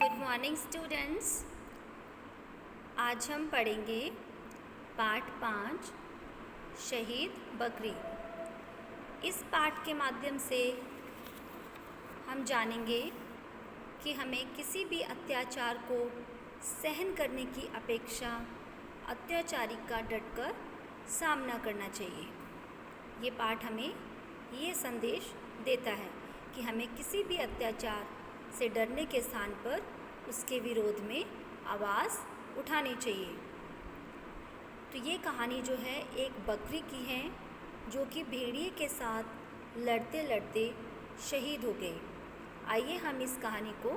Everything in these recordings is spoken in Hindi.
Good morning students. आज हम पढ़ेंगे पाठ 5 शहीद बकरी। इस पाठ के माध्यम से हम जानेंगे कि हमें किसी भी अत्याचार को सहन करने की अपेक्षा अत्याचारी का डटकर सामना करना चाहिए। ये पाठ हमें ये संदेश देता है कि हमें किसी भी अत्याचार से डरने के स्थान पर उसके विरोध में आवाज़ उठानी चाहिए। तो ये कहानी जो है एक बकरी की है जो कि भेड़िए के साथ लड़ते लड़ते शहीद हो गई। आइए हम इस कहानी को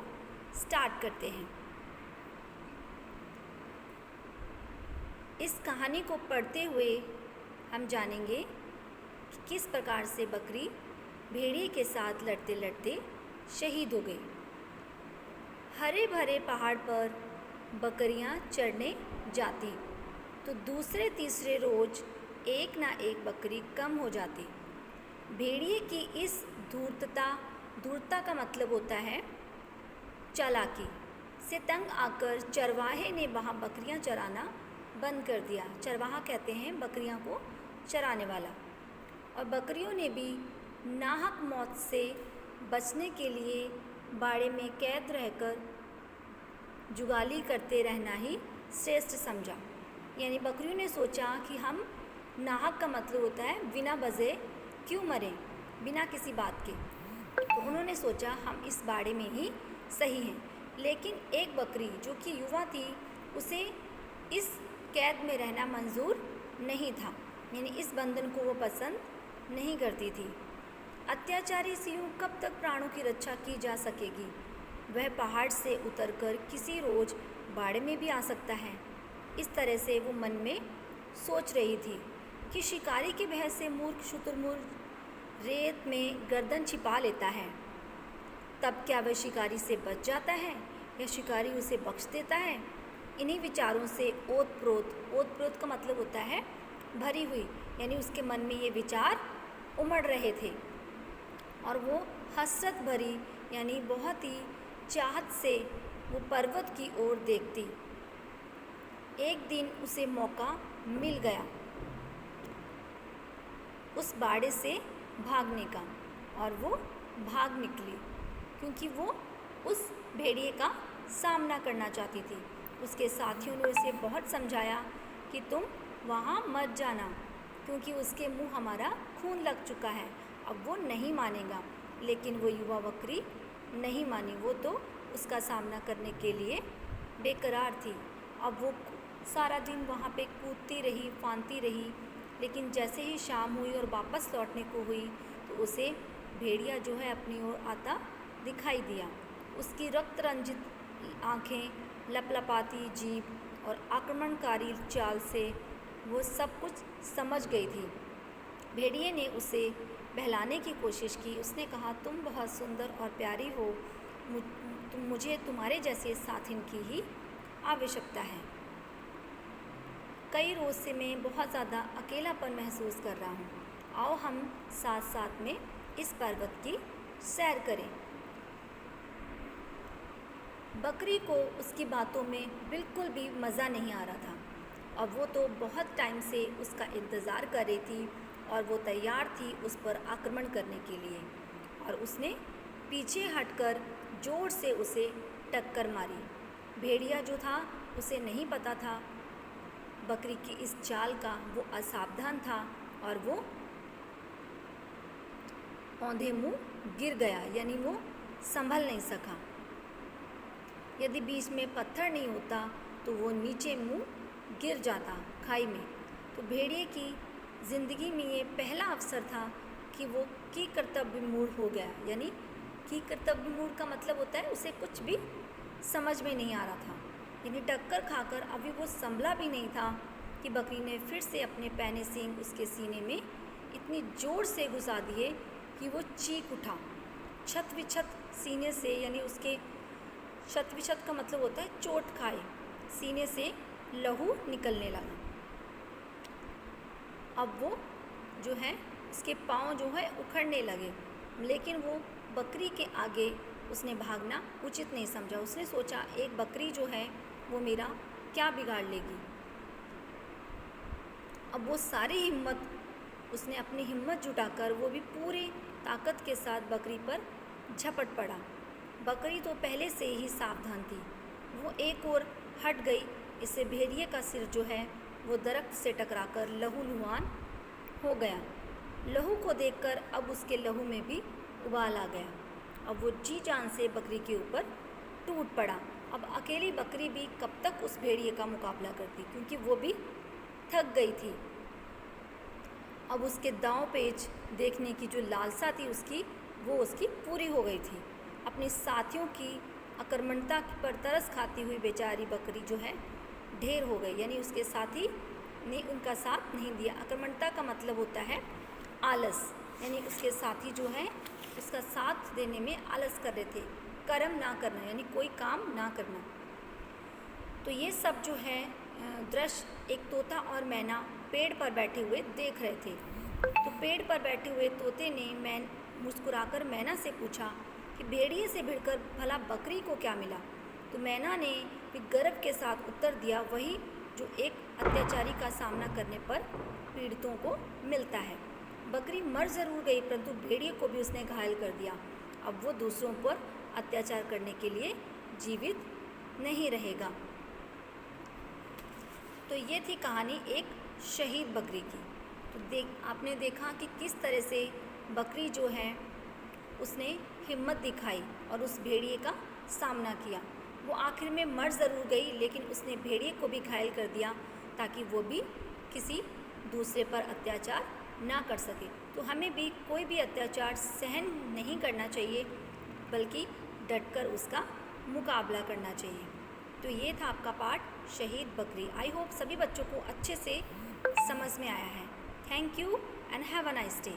स्टार्ट करते हैं। इस कहानी को पढ़ते हुए हम जानेंगे कि किस प्रकार से बकरी भेड़िए के साथ लड़ते लड़ते शहीद हो गई। हरे भरे पहाड़ पर बकरियां चढ़ने जाती तो दूसरे तीसरे रोज एक ना एक बकरी कम हो जाती। भेड़िए की इस धूर्तता का मतलब होता है चालाकी से तंग आकर चरवाहे ने वहाँ बकरियां चराना बंद कर दिया। चरवाहा कहते हैं बकरियां को चराने वाला। और बकरियों ने भी नाहक मौत से बचने के लिए बाड़े में कैद रहकर जुगाली करते रहना ही श्रेष्ठ समझा। यानी बकरियों ने सोचा कि हम नाहक का मतलब होता है बिना वजह क्यों मरें, बिना किसी बात के। तो उन्होंने सोचा हम इस बाड़े में ही सही हैं। लेकिन एक बकरी जो कि युवा थी उसे इस कैद में रहना मंजूर नहीं था, यानी इस बंधन को वो पसंद नहीं करती थी। अत्याचारी से यूँ कब तक प्राणों की रक्षा की जा सकेगी? वह पहाड़ से उतरकर किसी रोज बाड़े में भी आ सकता है। इस तरह से वो मन में सोच रही थी कि शिकारी के भय से मूर्ख शुतुरमुर्ग रेत में गर्दन छिपा लेता है, तब क्या वह शिकारी से बच जाता है या शिकारी उसे बख्श देता है? इन्हीं विचारों से ओतप्रोत का मतलब होता है भरी हुई, यानी उसके मन में ये विचार उमड़ रहे थे। और वो हसरत भरी यानी बहुत ही चाहत से वो पर्वत की ओर देखती। एक दिन उसे मौका मिल गया उस बाड़े से भागने का और वो भाग निकली क्योंकि वो उस भेड़िए का सामना करना चाहती थी। उसके साथियों ने उसे बहुत समझाया कि तुम वहाँ मत जाना क्योंकि उसके मुंह हमारा खून लग चुका है। अब वो नहीं मानेगा, लेकिन वो युवा बकरी नहीं मानी। वो तो उसका सामना करने के लिए बेकरार थी। अब वो सारा दिन वहाँ पे कूदती रही, फांती रही, लेकिन जैसे ही शाम हुई और वापस लौटने को हुई तो उसे भेड़िया जो है अपनी ओर आता दिखाई दिया। उसकी रक्त रंजित आँखें, लपलपाती जीभ और आक्रमणकारी चाल से वो सब कुछ समझ गई थी। भेड़िए ने उसे बहलाने की कोशिश की। उसने कहा, तुम बहुत सुंदर और प्यारी हो, मुझे तुम्हारे जैसे साथिन की ही आवश्यकता है। कई रोज़ से मैं बहुत ज़्यादा अकेलापन महसूस कर रहा हूँ। आओ हम साथ साथ में इस पर्वत की सैर करें। बकरी को उसकी बातों में बिल्कुल भी मज़ा नहीं आ रहा था। अब वो तो बहुत टाइम से उसका इंतज़ार कर रही थी और वो तैयार थी उस पर आक्रमण करने के लिए। और उसने पीछे हटकर ज़ोर से उसे टक्कर मारी। भेड़िया जो था उसे नहीं पता था बकरी की इस चाल का। वो असावधान था और वो औंधे मुँह गिर गया, यानी वो संभल नहीं सका। यदि बीच में पत्थर नहीं होता तो वो नीचे मुँह गिर जाता खाई में। तो भेड़िए की ज़िंदगी में ये पहला अवसर था कि वो की कर्तव्य मूढ़ हो गया। यानी की कर्तव्य मूढ़ का मतलब होता है उसे कुछ भी समझ में नहीं आ रहा था। यानी टक्कर खाकर अभी वो संभला भी नहीं था कि बकरी ने फिर से अपने पैने सींग उसके सीने में इतनी ज़ोर से घुसा दिए कि वो चीख उठा। छत विछत सीने से, यानी उसके छत विछत का मतलब होता है चोट खाए, सीने से लहू निकलने लगा। अब वो जो है उसके पाँव जो है उखड़ने लगे, लेकिन वो बकरी के आगे उसने भागना उचित नहीं समझा। उसने सोचा एक बकरी जो है वो मेरा क्या बिगाड़ लेगी। अब वो सारी हिम्मत उसने अपनी हिम्मत जुटाकर वो भी पूरी ताकत के साथ बकरी पर झपट पड़ा। बकरी तो पहले से ही सावधान थी, वो एक ओर हट गई। इससे भेड़िए का सिर जो है वो दरख्त से टकराकर लहूलुहान हो गया। लहू को देखकर अब उसके लहू में भी उबाल आ गया। अब वो जी जान से बकरी के ऊपर टूट पड़ा। अब अकेली बकरी भी कब तक उस भेड़िए का मुकाबला करती, क्योंकि वो भी थक गई थी। अब उसके दांव पेच देखने की जो लालसा थी वो उसकी पूरी हो गई थी। अपने साथियों की आक्रामकता पर तरस खाती हुई बेचारी बकरी जो है ढेर हो गई, यानी उसके साथी ने उनका साथ नहीं दिया। आक्रामकता का मतलब होता है आलस, यानी उसके साथी जो है उसका साथ देने में आलस कर रहे थे, कर्म ना करना यानी कोई काम ना करना। तो ये सब जो है दृश्य एक तोता और मैना पेड़ पर बैठे हुए देख रहे थे। तो पेड़ पर बैठे हुए तोते ने मुस्कुराकर मैना से पूछा कि भेड़िए से भिड़कर भला बकरी को क्या मिला। तो मैना ने भी गर्व के साथ उत्तर दिया, वही जो एक अत्याचारी का सामना करने पर पीड़ितों को मिलता है। बकरी मर जरूर गई, परंतु भेड़िए को भी उसने घायल कर दिया। अब वो दूसरों पर अत्याचार करने के लिए जीवित नहीं रहेगा। तो ये थी कहानी एक शहीद बकरी की। तो आपने देखा कि किस तरह से बकरी जो है उसने हिम्मत दिखाई और उस भेड़िए का सामना किया। वो आखिर में मर ज़रूर गई, लेकिन उसने भेड़िए को भी घायल कर दिया ताकि वो भी किसी दूसरे पर अत्याचार ना कर सके। तो हमें भी कोई भी अत्याचार सहन नहीं करना चाहिए, बल्कि डटकर उसका मुकाबला करना चाहिए। तो ये था आपका पाठ शहीद बकरी। आई होप सभी बच्चों को अच्छे से समझ में आया है। Thank you and have a nice day.